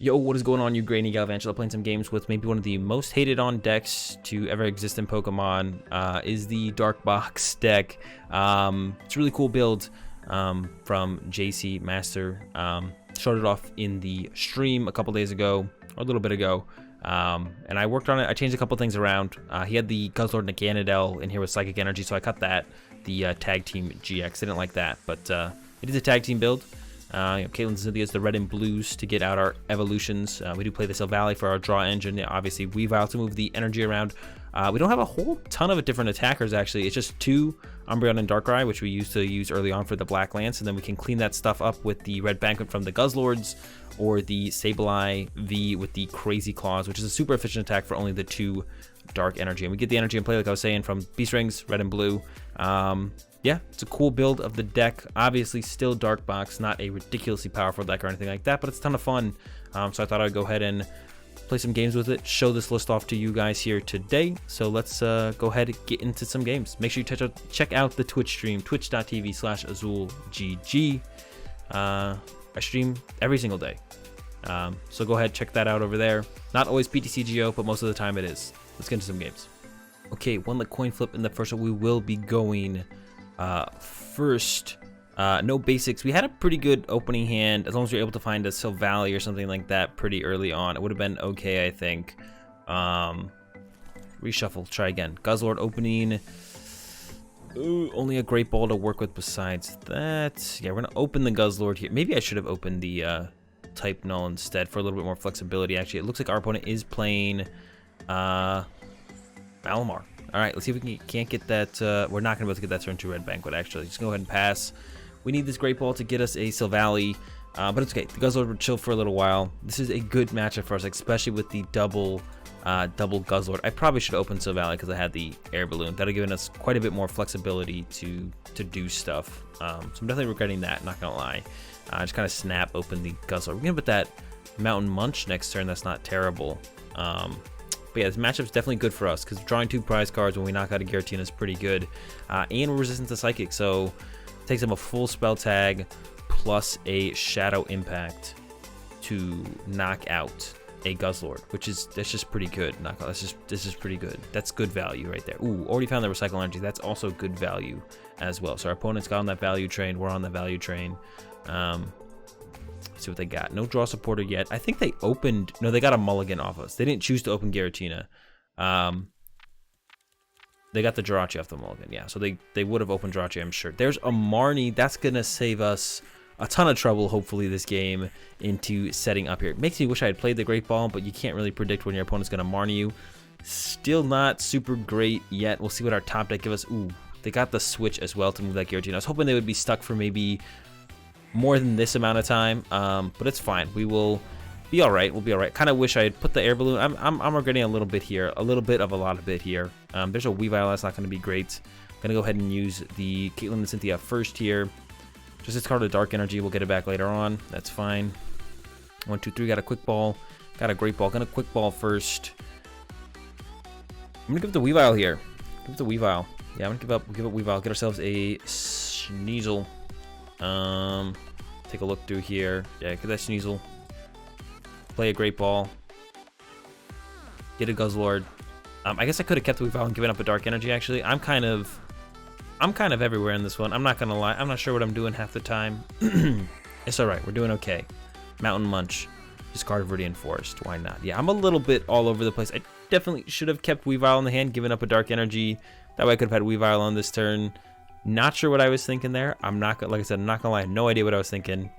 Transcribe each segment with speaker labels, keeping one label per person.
Speaker 1: Yo, what is going on, you grainy Galvantula? Playing some games with maybe one of the most hated on decks to ever exist in Pokemon is the DarkBox deck. It's a really cool build from JC Master. Started off in the stream a couple days ago, or a little bit ago, and I worked on it. I changed a couple things around. He had the Guzzlord Naganadel in here with Psychic Energy, so I cut that. The Tag Team GX, didn't like that, but it is a tag team build. Caitlin and Cynthia is the red and blues to get out our evolutions. We do play the Silvally for our draw engine. Obviously, Weavile to move the energy around. We don't have a whole ton of different attackers, actually. It's just two Umbreon and Darkrai, which we used to use early on for the Black Lance, and then we can clean that stuff up with the Red Banquet from the Guzzlords, or the Sableye V with the Crazy Claws, which is a super efficient attack for only the two dark energy. And we get the energy in play, like I was saying, from Beast Rings, red and blue. Yeah, it's a cool build of the deck. Obviously, still DarkBox, not a ridiculously powerful deck or anything like that, but it's a ton of fun. So I thought I'd go ahead and play some games with it, show this list off to you guys here today. So let's go ahead and get into some games. Make sure you check out the Twitch stream, twitch.tv/AzulGG. I stream every single day. So go ahead, check that out over there. Not always PTCGO, but most of the time it is. Let's get into some games. Okay, one coin flip in the first one. We will be going first. No basics. We had a pretty good opening hand, as long as you're able to find a Silvally or something like that pretty early on. It would have been okay, I think. Reshuffle, try again. Guzzlord opening. Ooh, only a Great Ball to work with besides that. Yeah, we're gonna open the Guzzlord here. Maybe I should have opened the type Null instead for a little bit more flexibility. Actually, it looks like our opponent is playing Malamar. All right, let's see if we can't get that. We're not gonna be able to get that turn to Red Banquet, actually. Just go ahead and pass. We need this Great Ball to get us a Silvally, but it's okay. The Guzzlord will chill for a little while. This is a good matchup for us, especially with the double Guzzlord. I probably should open Silvally because I had the Air Balloon. That'll give us quite a bit more flexibility to do stuff. So I'm definitely regretting that, not gonna lie. Just kind of snap open the Guzzlord. We're gonna put that Mountain Munch next turn. That's not terrible. But yeah, this matchup's definitely good for us because drawing two prize cards when we knock out a Giratina is pretty good. And we're resistant to Psychic, so it takes them a full spell tag plus a Shadow Impact to knock out a Guzzlord, that's just pretty good. This is pretty good. That's good value right there. Ooh, already found the Recycle Energy. That's also good value as well. So our opponents got on that value train. We're on the value train. Let's see what they got. No draw supporter yet. I think they opened. No, they got a mulligan off us. They didn't choose to open Giratina. They got the Jirachi off the mulligan. Yeah, so they would have opened Jirachi, I'm sure. There's a Marnie. That's gonna save us a ton of trouble, hopefully, this game into setting up here. It makes me wish I had played the Great Ball, but you can't really predict when your opponent's gonna Marnie you. Still not super great yet. We'll see what our top deck give us. Ooh, they got the switch as well to move that Giratina. I was hoping they would be stuck for maybe more than this amount of time, but it's fine. We will be all right. We'll be all right. Kind of wish I had put the Air Balloon. I'm regretting a little bit here, a little bit of a lot of bit here. There's a Weavile. That's not going to be great. I'm gonna go ahead and use the Caitlin and Cynthia first here. Just discard a Dark Energy. We'll get it back later on. That's fine. 1, 2, 3. Got a Quick Ball. Got a Great Ball. Gonna Quick Ball first. I'm gonna give it the Weavile here. Give it the Weavile. Yeah, I'm gonna give it Weavile. Get ourselves a Sneasel. Take a look through here. Yeah, get that Sneasel. Play a Great Ball. Get a Guzzlord. I guess I could have kept the Weavile and given up a Dark Energy, actually. I'm kind of everywhere in this one. I'm not gonna lie. I'm not sure what I'm doing half the time. It's alright. We're doing okay. Mountain Munch. Discard Viridian Forest. Why not? Yeah, I'm a little bit all over the place. I definitely should have kept Weavile in the hand, given up a Dark Energy. That way I could have had Weavile on this turn. Not sure what I was thinking there. I'm not gonna, like I said, I'm not gonna lie. No idea what I was thinking.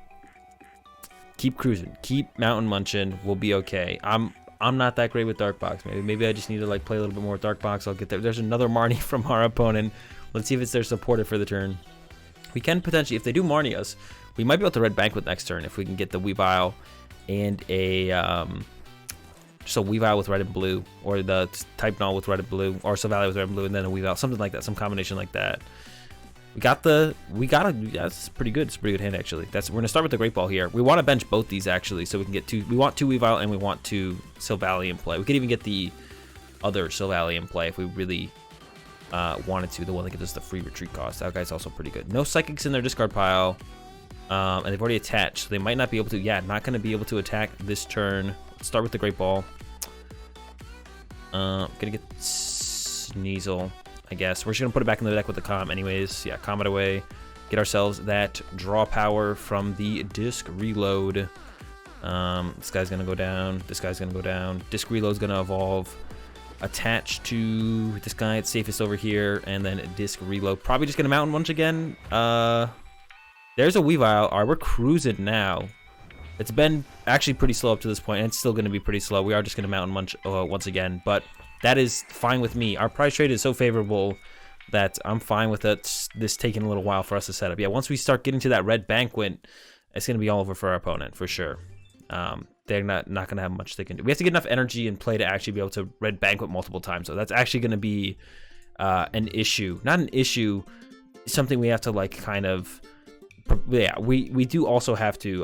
Speaker 1: Keep cruising. Keep Mountain Munching. We'll be okay. I'm not that great with DarkBox. Maybe I just need to like play a little bit more with DarkBox. I'll get there. There's another Marnie from our opponent. Let's see if it's their supporter for the turn. We can potentially, if they do Marnie us, we might be able to Red Banquet next turn if we can get the Weavile and a just a Weavile with red and blue, or the type Null with red and blue, or Silvally with red and blue, and then a Weavile, something like that, some combination like that. Yeah, that's pretty good. It's a pretty good hand, actually. We're gonna start with the Great Ball here. We want to bench both these, actually, so we can get two. We want two Weavile and we want two Silvally in play. We could even get the other Silvally in play if we really wanted to. The one that gives us the free retreat cost. That guy's also pretty good. No Psychics in their discard pile. And they've already attached, so they might not be able to. Yeah, not going to be able to attack this turn. Let's start with the Great Ball. Gonna get Sneasel, I guess. We're just gonna put it back in the deck with the Calm anyways. Yeah, Calm it away. Get ourselves that draw power from the Disc Reload. This guy's gonna go down. This guy's gonna go down. Disc Reload's gonna evolve. Attach to this guy. It's safest over here. And then Disc Reload. Probably just gonna Mountain Munch again. There's a Weavile. All right, we're cruising now. It's been actually pretty slow up to this point, and it's still going to be pretty slow. We are just going to Mountain Munch once again, but that is fine with me. Our price trade is so favorable that I'm fine with it. This taking a little while for us to set up. Yeah, once we start getting to that Red Banquet, it's going to be all over for our opponent, for sure. They're not going to have much they can do. We have to get enough energy in play to actually be able to Red Banquet multiple times, so that's actually going to be an issue. Not an issue, something we have to, like, kind of... Yeah, we do also have to,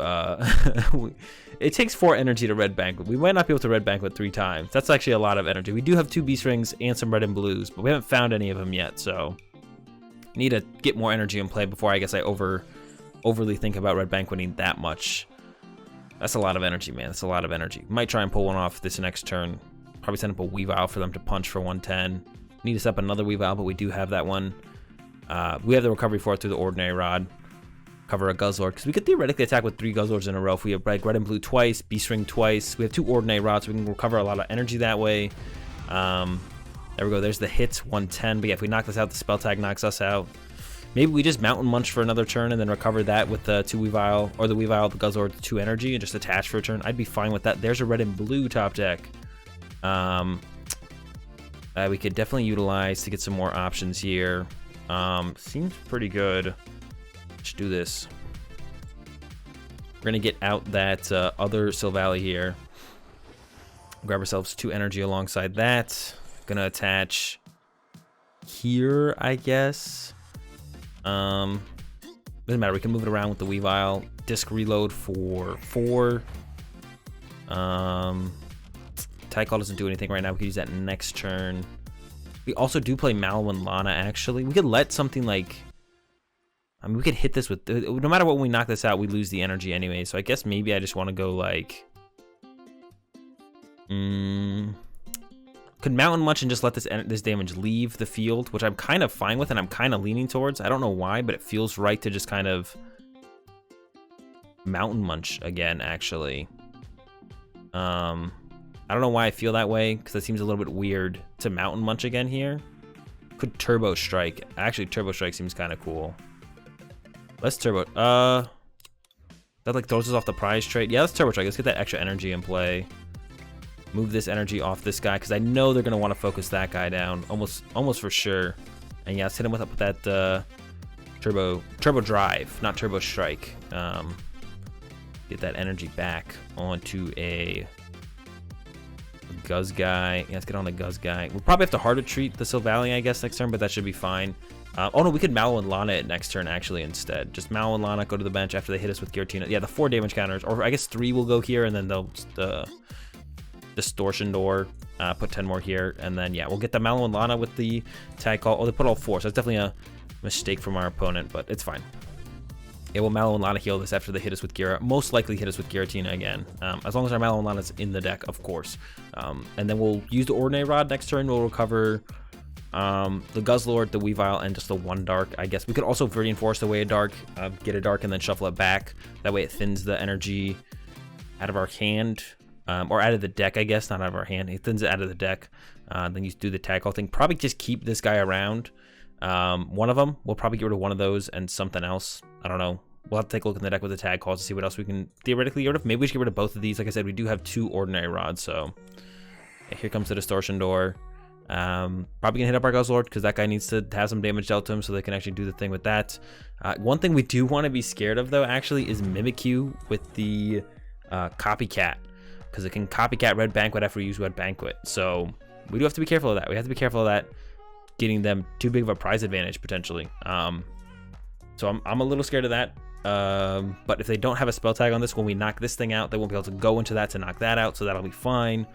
Speaker 1: it takes 4 energy to Red Banquet. We might not be able to Red Banquet 3 times. That's actually a lot of energy. We do have 2 Beast Rings and some Red and Blues, but we haven't found any of them yet, so need to get more energy in play before I guess I overly think about Red Banqueting that much. That's a lot of energy, man. That's a lot of energy. Might try and pull one off this next turn. Probably send up a Weavile for them to punch for 110. Need to set up another Weavile, but we do have that one. We have the recovery for it through the Ordinary Rod. Cover a Guzzlord, because we could theoretically attack with 3 Guzzlords in a row. If we have Red and Blue twice, Beast Ring twice, we have 2 Ordinary Rods, so we can recover a lot of energy that way. There we go, there's the hits, 110, but yeah, if we knock this out, the spell tag knocks us out. Maybe we just Mountain Munch for another turn and then recover that with the 2 Weavile, or the Weavile, the Guzzlord, 2 energy, and just attach for a turn. I'd be fine with that. There's a Red and Blue top deck. We could definitely utilize to get some more options here. Seems pretty good. Let's do this. We're gonna get out that other Silvally here. Grab ourselves 2 energy alongside that. Gonna attach here, I guess. Doesn't matter. We can move it around with the Weavile. Disc Reload for 4. Tag Call doesn't do anything right now. We can use that next turn. We also do play Mallow Lana. Actually, we could let something like. I mean, we could hit this with, no matter what, when we knock this out, we lose the energy anyway. So I guess maybe I just want to go like, could Mountain Munch and just let this damage leave the field, which I'm kind of fine with and I'm kind of leaning towards. I don't know why, but it feels right to just kind of Mountain Munch again, actually. I don't know why I feel that way, because it seems a little bit weird to Mountain Munch again here. Could Turbo Strike. Actually, Turbo Strike seems kind of cool. Let's Turbo. That like throws us off the prize trade. Yeah, let's Turbo Strike. Let's get that extra energy in play. Move this energy off this guy, because I know they're gonna want to focus that guy down, almost for sure. And yeah, let's hit him with that Turbo Drive, not Turbo Strike. Get that energy back onto a Guzz guy. Yeah, let's get on the Guzz guy. We'll probably have to hard retreat the Silvally, I guess, next turn, but that should be fine. Oh no, we could Mallow Lana it next turn actually instead. Just Mallow Lana, go to the bench after they hit us with Giratina. Yeah, the 4 damage counters, or I guess 3 will go here, and then they'll Distortion Door, put 10 more here, and then yeah, we'll get the Mallow Lana with the Tag Call. Oh, they put all 4, so that's definitely a mistake from our opponent, but it's fine. Yeah, we'll Mallow Lana heal this after they hit us with Gira. Most likely hit us with Giratina again, as long as our Mallow Lana's in the deck, of course. And then we'll use the Ordinary Rod next turn. We'll recover the Guzzlord, the Weavile, and just the 1 Dark, I guess. We could also Viridian Forest away a Dark, get a Dark, and then shuffle it back. That way it thins the energy out of our hand, or out of the deck, I guess, not out of our hand. It thins it out of the deck. Then you do the Tag Call thing. Probably just keep this guy around. One of them, we'll probably get rid of one of those and something else. I don't know. We'll have to take a look in the deck with the Tag Calls to see what else we can theoretically get rid of. Maybe we should get rid of both of these. Like I said, we do have 2 Ordinary Rods, so yeah, here comes the Distortion Door. Probably gonna hit up our Guzzlord, because that guy needs to have some damage dealt to him so they can actually do the thing with that. One thing we do want to be scared of, though, actually, is Mimikyu with the Copycat, because it can Copycat Red Banquet after we use Red Banquet. So we do have to be careful of that. We have to be careful of that getting them too big of a prize advantage, potentially. So I'm a little scared of that. But if they don't have a spell tag on this, when we knock this thing out, they won't be able to go into that to knock that out, so that'll be fine.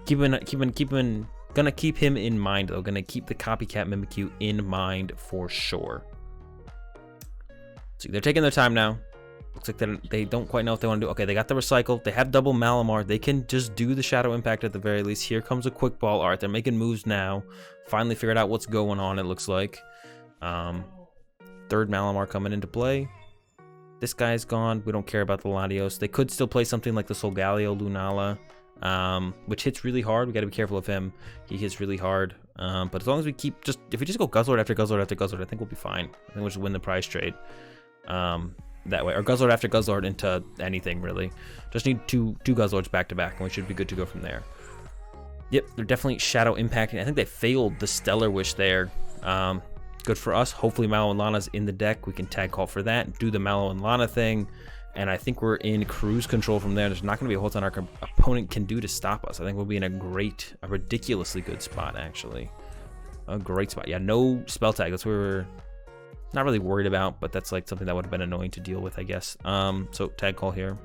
Speaker 1: Gonna keep him in mind, though. Gonna keep the Copycat Mimikyu in mind for sure. So they're taking their time now. Looks like they don't quite know what they want to do. Okay, they got the recycle. They have double Malamar. They can just do the Shadow Impact at the very least. Here comes a Quick Ball. All right, they're making moves now. Finally figured out what's going on, it looks like. Third Malamar coming into play. This guy's gone. We don't care about the Latios. They could still play something like the Solgaleo Lunala, which hits really hard. We got to be careful of him. He hits really hard. But as long as we keep if we just go Guzzlord after Guzzlord after Guzzlord, I think we'll be fine. I think we'll just win the prize trade that way. Or Guzzlord after Guzzlord into anything, really. Just need two Guzzlords back to back, and we should be good to go from there. Yep, they're definitely Shadow Impacting. I think they failed the Stellar Wish there. Good for us. Hopefully Mallow and Lana's in the deck. We can tag call for that, do the Mallow and Lana thing, and I think we're in cruise control from there. There's not going to be a whole ton our opponent can do to stop us. I think we'll be in a ridiculously good spot, actually. A great spot. Yeah, no spell tag. That's what we're not really worried about, but that's like something that would have been annoying to deal with, I guess. So tag call here.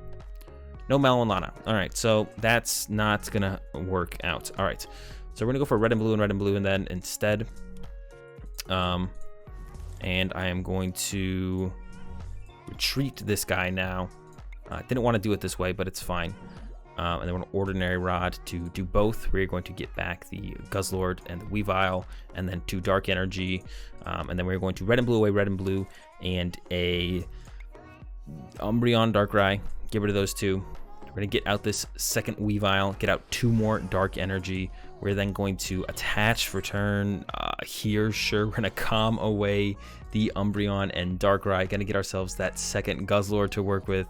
Speaker 1: No Mallow and Lana. All right, so that's not going to work out. All right, so we're going to go for red and blue and then instead. And I am going to retreat this guy now. I didn't want to do it this way, but it's fine. And then we're going to Ordinary Rod to do both. We're going to get back the Guzzlord and the Weavile, and then 2 Dark Energy. And then we're going to red and blue away, red and blue, and a Umbreon Darkrai. Get rid of those 2. We're going to get out this second Weavile, get out 2 more Dark Energy. We're then going to attach for turn here. Sure, we're going to calm away the Umbreon and Darkrai. Going to get ourselves that second Guzzlord to work with.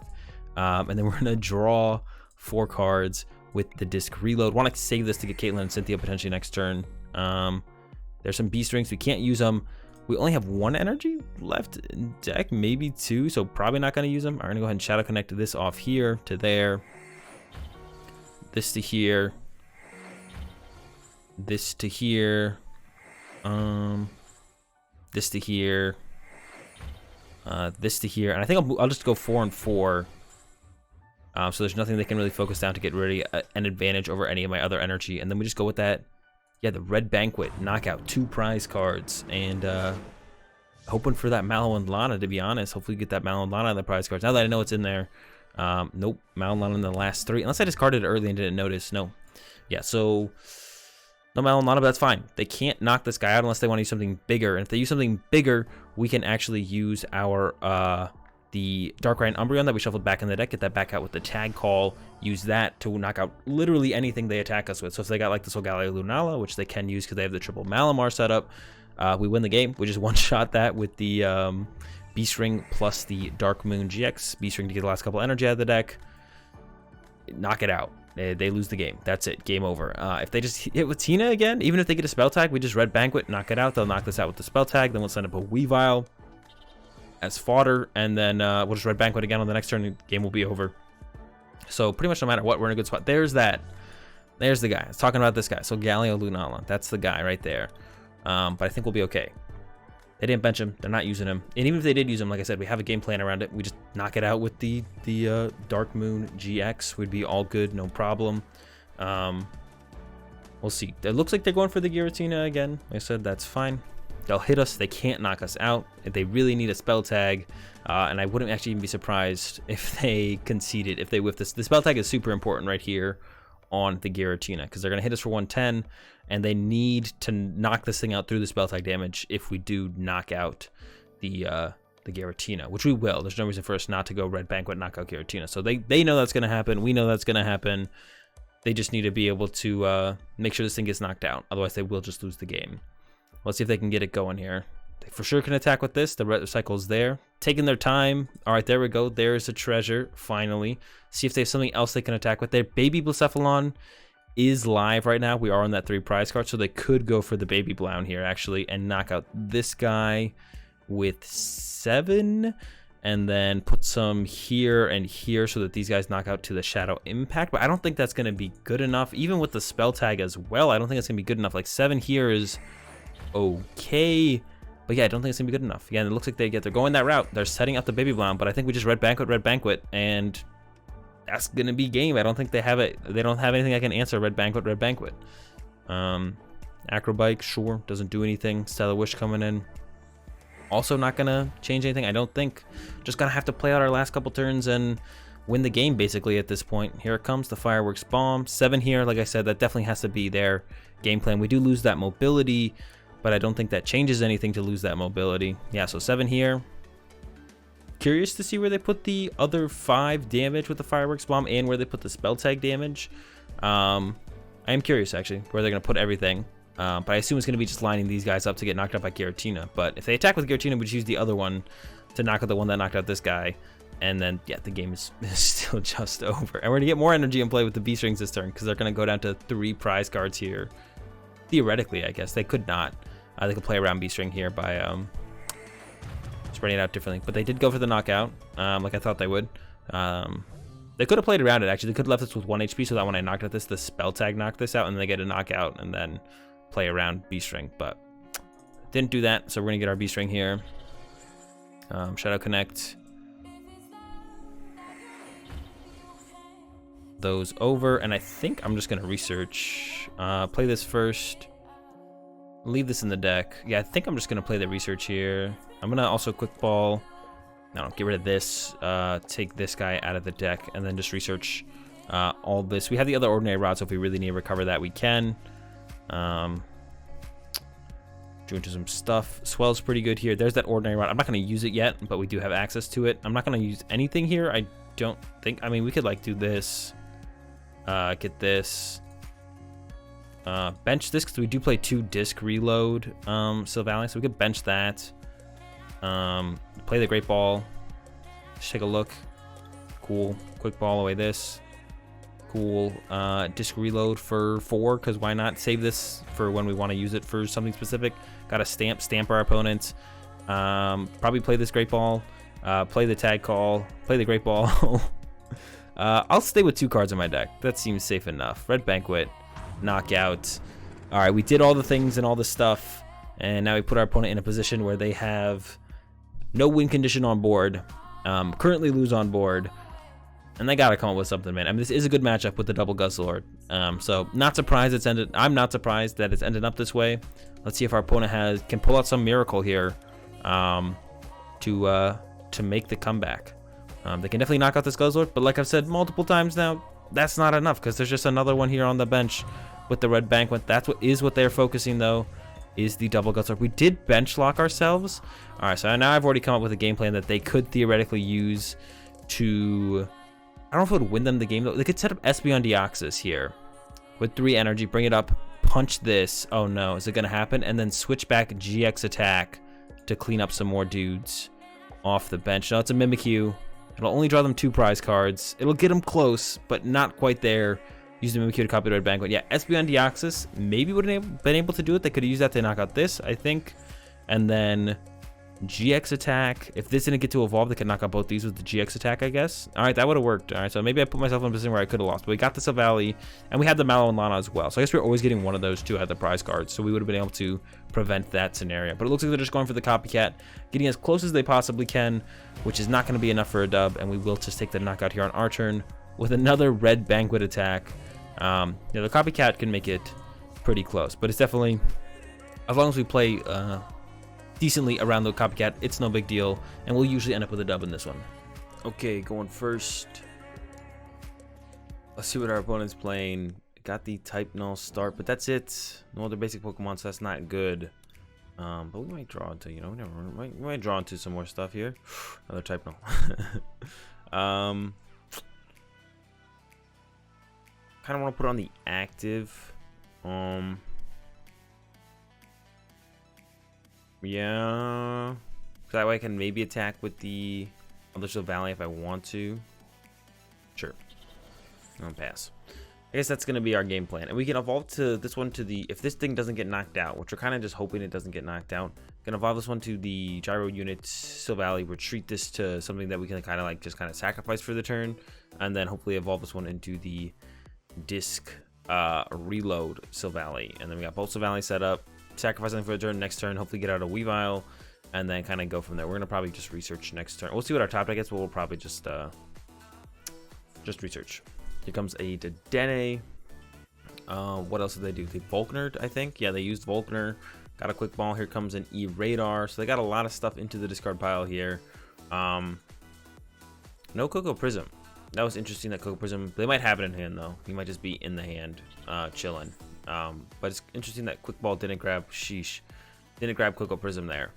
Speaker 1: And then we're going to draw 4 cards with the disc reload. Want to save this to get Caitlin and Cynthia potentially next turn. There's some Beast Rings. We can't use them. We only have 1 energy left in deck, maybe 2, so probably not going to use them. I'm going to go ahead and Shadow Connect this off here to there. This to here. This to here. This to here. This to here. And I think I'll just go 4 and 4. So there's nothing they can really focus down to get really an advantage over any of my other energy. And then we just go with that. Yeah, the Red Banquet, knock out 2 prize cards, and hoping for that Mallow and Lana, to be honest. Hopefully get that Mallow and Lana in the prize cards. Now that I know it's in there. Nope, Mallow and Lana in the last 3. Unless I discarded it early and didn't notice. No. Yeah, so no Mallow and Lana, but that's fine. They can't knock this guy out unless they want to use something bigger. And if they use something bigger, we can actually use our the Darkrai and Umbreon that we shuffled back in the deck, get that back out with the Tag Call, use that to knock out literally anything they attack us with. So if they got like the Solgaleo Lunala, which they can use because they have the triple Malamar setup, we win the game. We just one-shot that with the Beast Ring plus the Dark Moon GX. Beast Ring to get the last couple energy out of the deck. Knock it out. They lose the game. That's it. Game over. If they just hit with Tina again, even if they get a spell tag, we just Red Banquet, knock it out. They'll knock this out with the spell tag. Then we'll send up a Weavile as fodder, and then we'll just Red Banquet again on the next turn. The game will be over. So pretty much no matter what, we're in a good spot. There's that. There's the guy. I was talking about this guy. So Solgaleo Lunala. That's the guy right there. But I think we'll be okay. They didn't bench him. They're not using him. And even if they did use him, like I said, we have a game plan around it. We just knock it out with the Dark Moon GX. We'd be all good, no problem. We'll see. It looks like they're going for the Giratina again. Like I said, that's fine. They'll hit us. They can't knock us out. If they really need a spell tag, and I wouldn't actually even be surprised if they conceded, if they whiff this. The spell tag is super important right here on the Giratina because they're going to hit us for 110, and they need to knock this thing out through the spell tag damage if we do knock out the Giratina, which we will. There's no reason for us not to go Red Banquet, knock out Giratina. So they know that's going to happen. We know that's going to happen. They just need to be able to make sure this thing gets knocked out. Otherwise, they will just lose the game. Let's see if they can get it going here. They for sure can attack with this. The recycle's there. Taking their time. All right, there we go. There's a treasure, finally. See if they have something else they can attack with there. Baby Blacephalon is live right now. We are on that 3 prize card, so they could go for the Baby Blown here, actually, and knock out this guy with 7, and then put some here and here so that these guys knock out to the Shadow Impact. But I don't think that's going to be good enough. Even with the spell tag as well, I don't think it's going to be good enough. Like 7 here is okay, but yeah, I don't think it's gonna be good enough. Yeah, and it looks like they're going that route. They're setting up the Baby Blown, but I think we just Red Banquet, and that's gonna be game. I don't think they have it. They don't have anything that can answer Red Banquet. Acrobike, sure, doesn't do anything. Stellar Wish coming in. Also not gonna change anything, I don't think. Just gonna have to play out our last couple turns and win the game basically at this point. Here it comes, the Fireworks Bomb. 7 here, like I said, that definitely has to be their game plan. We do lose that mobility, but I don't think that changes anything to lose that mobility. Yeah, so 7 here. Curious to see where they put the other 5 damage with the Fireworks Bomb and where they put the spell tag damage. I am curious actually where they're gonna put everything. But I assume it's going to be just lining these guys up to get knocked out by Giratina. But if they attack with Giratina, we just use the other one to knock out the one that knocked out this guy. And then, yeah, the game is still just over. And we're going to get more energy in play with the Beast Rings this turn because they're going to go down to 3 prize cards here. Theoretically, I guess. They could not. They could play around Beast Ring here by spreading it out differently. But they did go for the knockout, like I thought they would. They could have played around it, actually. They could have left this with 1 HP so that when I knocked out this, the spell tag knocked this out, and then they get a knockout, and then play around Beast Ring, but didn't do that, so we're gonna get our Beast Ring here. Shadow Connect those over, and I think I'm just gonna research. Play this first. Leave this in the deck. Yeah, I think I'm just gonna play the research here. I'm gonna also quick ball. No, get rid of this. Take this guy out of the deck, and then just research all this. We have the other Ordinary Rod, so if we really need to recover that, we can. Doing some stuff. Swell's pretty good here. There's that Ordinary Rod. I'm not going to use it yet, but we do have access to it. I'm not going to use anything here. I don't think. I mean, we could like do this. Get this. Bench this because we do play 2 disc reload Silvally, so we could bench that. Play the Great Ball. Just take a look. Cool. Quick ball away this. Cool. Disc reload for 4 because why not save this for when we want to use it for something specific. Got a stamp our opponent. Probably play this Great Ball. Play the Tag Call. Play the Great Ball. I'll stay with 2 cards in my deck. That seems safe enough. Red Banquet. Knockout. Alright, we did all the things and all the stuff, and now we put our opponent in a position where they have no win condition on board. Currently lose on board. And they gotta come up with something, man. I mean, this is a good matchup with the double Guzzlord. So not surprised it's ended. I'm not surprised that it's ended up this way. Let's see if our opponent can pull out some miracle here to make the comeback. They can definitely knock out this Guzzlord, but like I've said multiple times now, that's not enough because there's just another one here on the bench with the Red Banquet. That's what they're focusing though, is the double Guzzlord. We did bench lock ourselves. All right, so now I've already come up with a game plan that they could theoretically use to. I don't know if it would win them the game though. They could set up Espeon Deoxys here with 3 energy, bring it up, punch this. Oh no, is it gonna happen? And then switch back GX attack to clean up some more dudes off the bench. No, it's a Mimikyu. It'll only draw them 2 prize cards. It'll get them close, but not quite there. Use the Mimikyu to copy the Red Banquet. Yeah, Espeon Deoxys maybe would have been able to do it. They could have used that to knock out this, I think. And then GX attack. If this didn't get to evolve, they could knock out both these with the GX attack, I guess. All right, that would have worked. All right, so maybe I put myself in a position where I could have lost. But we got the Silvally, and we had the Mallow Lana as well. So I guess we're always getting one of those 2 out of the prize cards. So we would have been able to prevent that scenario. But it looks like they're just going for the copycat, getting as close as they possibly can, which is not going to be enough for a dub. And we will just take the knockout here on our turn with another Red Banquet attack. The copycat can make it pretty close, but it's definitely, as long as we play decently around the copycat, it's no big deal, and we'll usually end up with a dub in this one. Okay, going first. Let's see what our opponent's playing. Got the Type Null start, but that's it. No other basic Pokemon, so that's not good. But we might draw into, we might draw into some more stuff here. Another Type Null. Kind of want to put on the active. Yeah, so that way I can maybe attack with the other Silvally if I want to. Sure, I'll pass. I guess that's gonna be our game plan, and we can evolve to this one to the, if this thing doesn't get knocked out, which we're kind of just hoping it doesn't get knocked out, can evolve this one to the Gyro Unit Silvally, retreat this to something that we can kind of like just kind of sacrifice for the turn, and then hopefully evolve this one into the Disc Reload Silvally, and then we got both Silvally set up. Sacrifice something for the turn, next turn hopefully get out a Weavile, and then kind of go from there. We're gonna probably just research next turn. We'll see what our top deck gets, but we'll probably just research. Here comes a Dedenne. What else did they do? They Volknered, I think. Yeah, they used Volkner. Got a quick ball. Here comes an E-Radar. So they got a lot of stuff into the discard pile here. No Cocoa Prism. That was interesting that Cocoa Prism, they might have it in hand though. He might just be in the hand, chilling. But it's interesting that Quick Ball didn't grab, didn't grab Cocoa Prism there.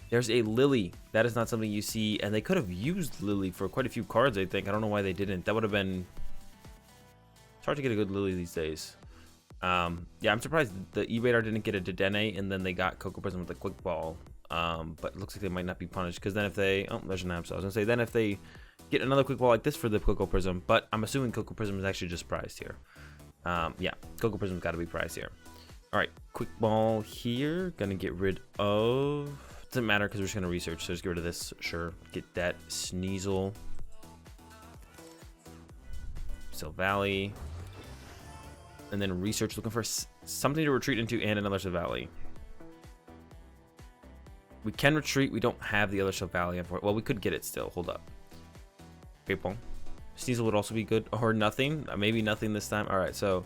Speaker 1: There's a Lily. That is not something you see, and they could have used Lily for quite a few cards, I think. I don't know why they didn't. That would have been, it's hard to get a good Lily these days. Yeah, I'm surprised the E-Radar didn't get a Dedenne, and then they got Cocoa Prism with the Quick Ball. But it looks like they might not be punished, because then if they, oh, there's an app, so I was gonna say, then if they get another Quick Ball like this for the Cocoa Prism, but I'm assuming Cocoa Prism is actually just prized here. Yeah, Cocoa Prism's got to be prized here. All right, Quick Ball here, gonna get rid of, doesn't matter because we're just gonna research, so just get rid of this, sure. Get that Sneasel, Silvally, and then research, looking for something to retreat into and another Silvally. We can retreat. We don't have the other Silvally. Well, we could get it still. Hold up. Great Ball. Sneasel would also be good. Or nothing. Maybe nothing this time. All right. So,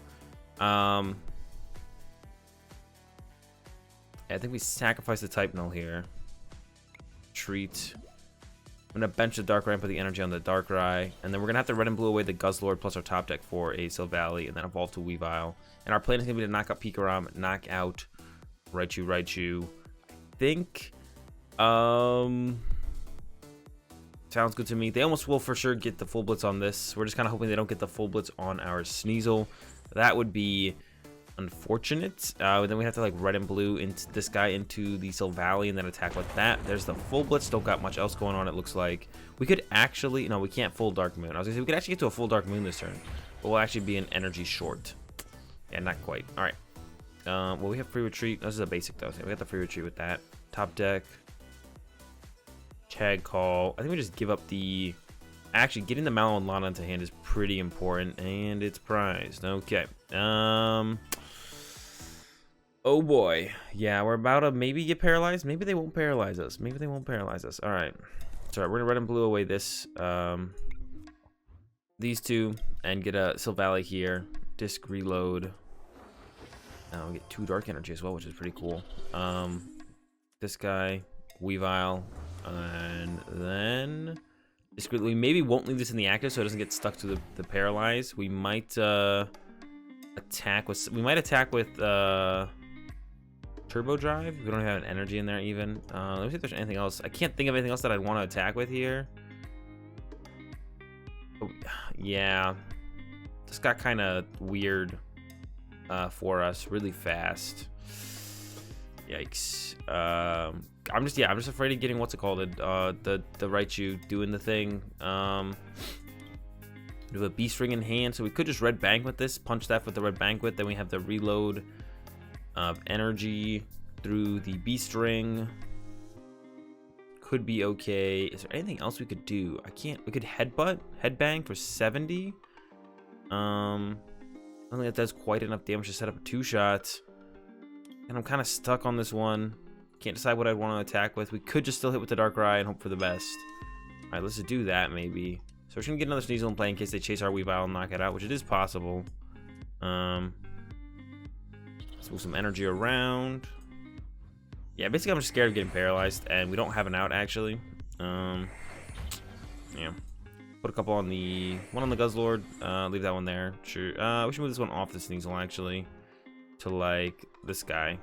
Speaker 1: I think we sacrifice the type null here. Treat. I'm going to bench the Darkrai and put the energy on the Darkrai. And then we're going to have to red and blue away the Guzzlord plus our top deck for a Silvally. And then evolve to Weavile. And our plan is going to be to knock out Pikarom, knock out Raichu. I think... sounds good to me. They almost will for sure get the full blitz on this. We're just kind of hoping they don't get the full blitz on our Sneasel. That would be unfortunate. Then we have to like red and blue into this guy into the Silvally and then attack with that. There's the full blitz. Don't got much else going on. It looks like we could actually, no, we can't full Dark Moon. I was gonna say we could actually get to a full Dark Moon this turn, but we'll actually be an energy short. Yeah, not quite. All right. Well, we have free retreat. This is a basic though. So we got the free retreat with that. Top deck. Tag Call. I think we just give up the... Actually, getting the Mallow Lana into hand is pretty important, and it's prized. Okay. Oh boy. Yeah, we're about to maybe get paralyzed. Maybe they won't paralyze us. Maybe they won't paralyze us. All right. Sorry, we're gonna red and blue away this. These two, and get a Silvally here. Disc reload. We get 2 dark energy as well, which is pretty cool. This guy, Weavile. And then we maybe won't leave this in the active so it doesn't get stuck to the paralyze. We might attack with Turbo Drive. We don't have an energy in there even. Let me see if there's anything else. I can't think of anything else that I'd want to attack with here. Oh, yeah, this got kind of weird for us really fast. Yikes. I'm just afraid of getting, what's it called, the Raichu doing the thing. We have a Beast Ring in hand, so we could just red bank with this, punch that with the red bank with. Then we have the reload of energy through the Beast Ring. Could be okay. Is there anything else we could do? We could headbang for 70. I don't think that does quite enough damage to set up a 2-shot. And I'm kind of stuck on this one. Can't decide what I'd want to attack with. We could just still hit with the Darkrai and hope for the best. All right, let's just do that maybe. So we're just gonna get another Sneasel in play in case they chase our Weavile and knock it out, which it is possible. Let's move some energy around. Yeah, basically I'm just scared of getting paralyzed, and we don't have an out actually. Yeah. Put a couple on the Guzzlord. Leave that one there. Sure. We should move this one off the Sneasel actually to like this guy.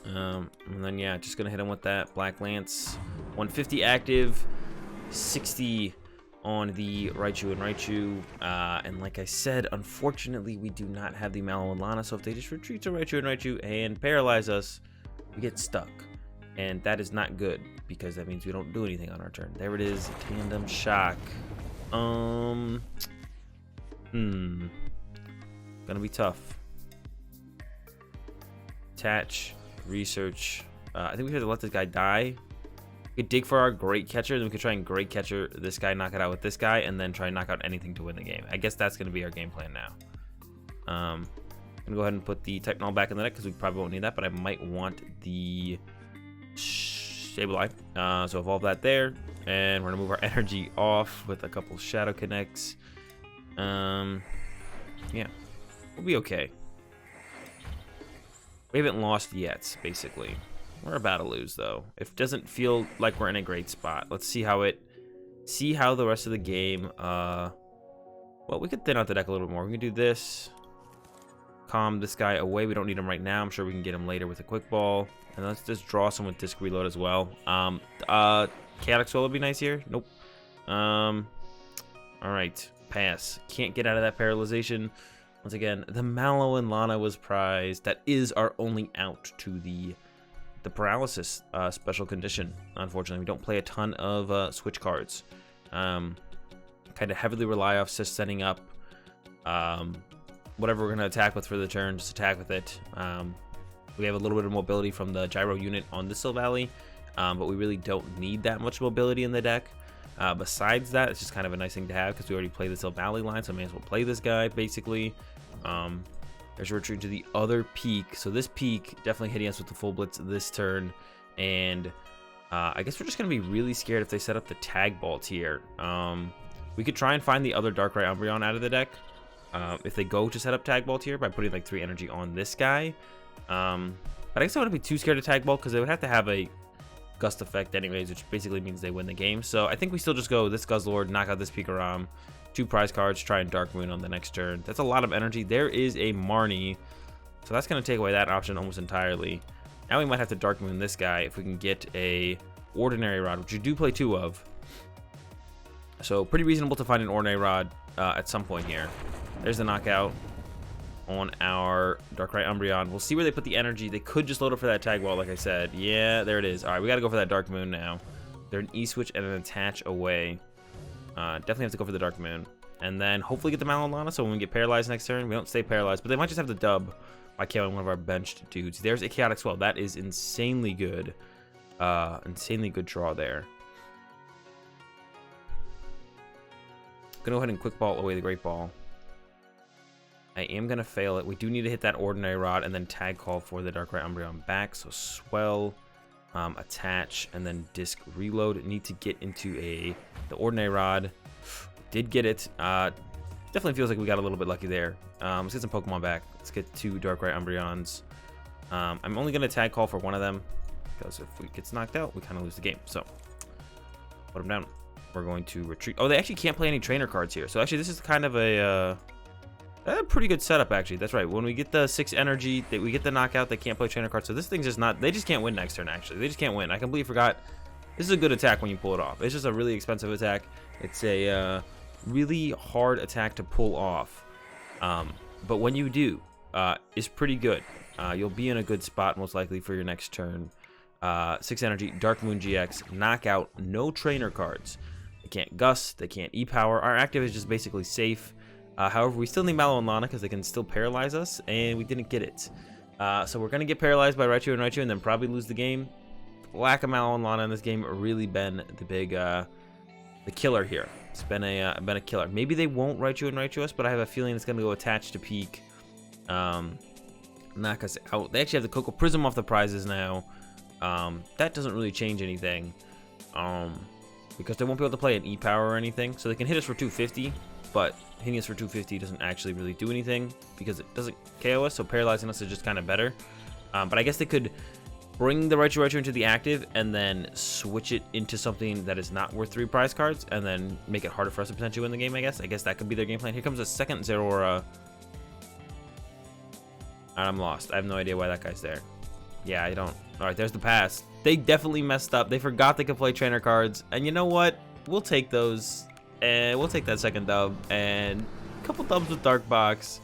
Speaker 1: And then yeah, just gonna hit him with that Black Lance. 150 active, 60 on the Raichu and Raichu. And like I said, unfortunately we do not have the Mallow Lana, so if they just retreat to Raichu and Raichu and paralyze us, we get stuck. And that is not good, because that means we don't do anything on our turn. There it is, Tandem Shock. Gonna be tough. Attach. Research. I think we have to let this guy die. We could dig for our Great Catcher, then we could try and Great Catcher this guy, knock it out with this guy, and then try and knock out anything to win the game. I guess that's going to be our game plan now. I'm going to go ahead and put the Type Null back in the deck because we probably won't need that, but I might want the Sableye. So evolve that there, and we're going to move our energy off with a couple Shadow Connects. Yeah, we'll be okay. We haven't lost yet, basically. We're about to lose, though. It doesn't feel like we're in a great spot. Let's see how the rest of the game, well, we could thin out the deck a little bit more. We can do this. Calm this guy away. We don't need him right now. I'm sure we can get him later with a quick ball. And let's just draw some with disc reload as well. Chaotic Swell would be nice here. Nope. Alright. Pass. Can't get out of that paralyzation. Once again, the Mallow Lana was prized. That is our only out to the paralysis special condition. Unfortunately, we don't play a ton of switch cards. Kind of heavily rely off just setting up whatever we're going to attack with for the turn, just attack with it. We have a little bit of mobility from the gyro unit on the Silvally, but we really don't need that much mobility in the deck. Besides that, it's just kind of a nice thing to have because we already play the Silvally line, so I may as well play this guy, basically. There's a retreat to the other peak. So this peak definitely hitting us with the full blitz this turn, and I guess we're just going to be really scared if they set up the Tag Ball tier. We could try and find the other Darkrai Umbreon out of the deck if they go to set up Tag Ball tier by putting like 3 energy on this guy. But I guess I wouldn't be too scared of Tag Ball because they would have to have a gust effect anyways, which basically means they win the game. So I think we still just go this Guzzlord, knock out this Pikarom, 2 prize cards, try and Dark Moon on the next turn. That's a lot of energy. There is a Marnie, so that's going to take away that option almost entirely. Now we might have to Dark Moon this guy if we can get a Ordinary Rod, which you do play 2 of. So pretty reasonable to find an Ordinary Rod at some point here. There's the knockout on our Darkrai Umbreon. We'll see where they put the energy. They could just load up for that Tag Ball, like I said. Yeah, there it is. All right, we got to go for that Dark Moon now. They're an E-switch and an attach away. Definitely have to go for the Dark Moon. And then hopefully get the Mallow Lana, so when we get paralyzed next turn, we don't stay paralyzed. But they might just have the dub by killing one of our benched dudes. There's a Chaotic Swell. That is insanely good. Insanely good draw there. Gonna go ahead and quick ball away the Great Ball. I am going to fail it. We do need to hit that Ordinary Rod and then Tag Call for the Darkrai Umbreon back. So Swell, attach, and then disc reload. Need to get into the Ordinary Rod. Did get it. Definitely feels like we got a little bit lucky there. Let's get some Pokemon back. Let's get 2 Darkrai Umbreons. I'm only going to Tag Call for one of them because if we gets knocked out, we kind of lose the game. So put them down. We're going to retreat. Oh, they actually can't play any trainer cards here. So actually, this is kind of a pretty good setup, actually. That's right. When we get the 6 energy, we get the knockout, they can't play trainer cards. So this thing's just not... They just can't win next turn, actually. They just can't win. I completely forgot. This is a good attack when you pull it off. It's just a really expensive attack. It's a really hard attack to pull off. But when you do, it's pretty good. You'll be in a good spot, most likely, for your next turn. 6 energy, Dark Moon GX, knockout, no trainer cards. They can't Gust, they can't E-Power. Our active is just basically safe. However, we still need Mallow Lana because they can still paralyze us, and we didn't get it. So we're going to get paralyzed by Raichu and then probably lose the game. Lack of Mallow Lana in this game really been the big, the killer here. It's been a killer. Maybe they won't Raichu and us, but I have a feeling it's going to go attached to Peak. Knock us out. They actually have the Cocoa Prism off the prizes now. That doesn't really change anything. Because they won't be able to play an E-Power or anything. So they can hit us for 250, but hitting us for 250 doesn't actually really do anything because it doesn't KO us, so paralyzing us is just kind of better. But I guess they could bring the Raichu into the active and then switch it into something that is not worth 3 prize cards and then make it harder for us to potentially win the game, I guess. I guess that could be their game plan. Here comes a second Zeraora. And I'm lost. I have no idea why that guy's there. Yeah, I don't. All right, there's the pass. They definitely messed up. They forgot they could play trainer cards. And you know what? We'll take those. And we'll take that second dub. And a couple dubs with DarkBox.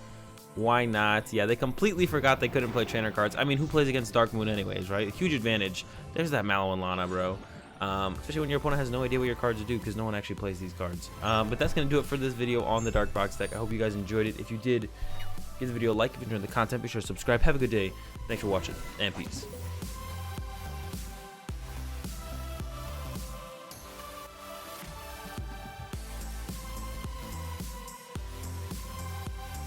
Speaker 1: Why not? Yeah, they completely forgot they couldn't play trainer cards. I mean, who plays against Dark Moon anyways, right? A huge advantage. There's that Mallow Lana, bro. Especially when your opponent has no idea what your cards do because no one actually plays these cards. But that's going to do it for this video on the DarkBox deck. I hope you guys enjoyed it. If you did, give the video a like. If you enjoyed the content, be sure to subscribe. Have a good day. Thanks for watching, and peace.